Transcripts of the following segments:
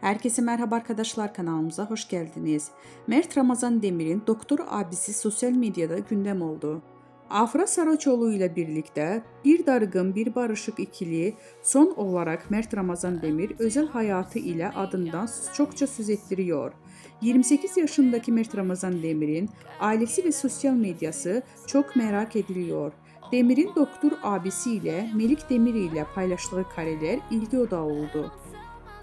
Herkese merhaba arkadaşlar, kanalımıza hoş geldiniz. Mert Ramazan Demir'in doktor abisi sosyal medyada gündem oldu. Afra Saraçoğlu ile birlikte bir dargın bir barışık ikili son olarak Mert Ramazan Demir özel hayatı ile adından çokça söz ettiriyor. 28 yaşındaki Mert Ramazan Demir'in ailesi ve sosyal medyası çok merak ediliyor. Demir'in doktor abisiyle Melik Demir ile paylaştığı kareler ilgi odağı oldu.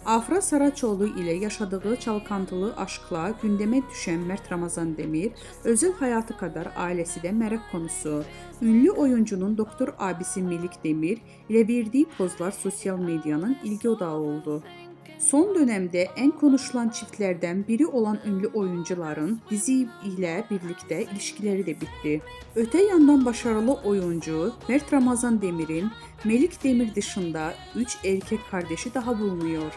Afra Saraçoğlu ile yaşadığı çalkantılı aşkla gündeme düşen Mert Ramazan Demir, özel hayatı kadar ailesi de merak konusu. Ünlü oyuncunun doktor abisi Melik Demir ile verdiği pozlar sosyal medyanın ilgi odağı oldu. Son dönemde en konuşulan çiftlerden biri olan ünlü oyuncuların dizi ile birlikte ilişkileri de bitti. Öte yandan başarılı oyuncu Mert Ramazan Demir'in Melik Demir dışında 3 erkek kardeşi daha bulunuyor.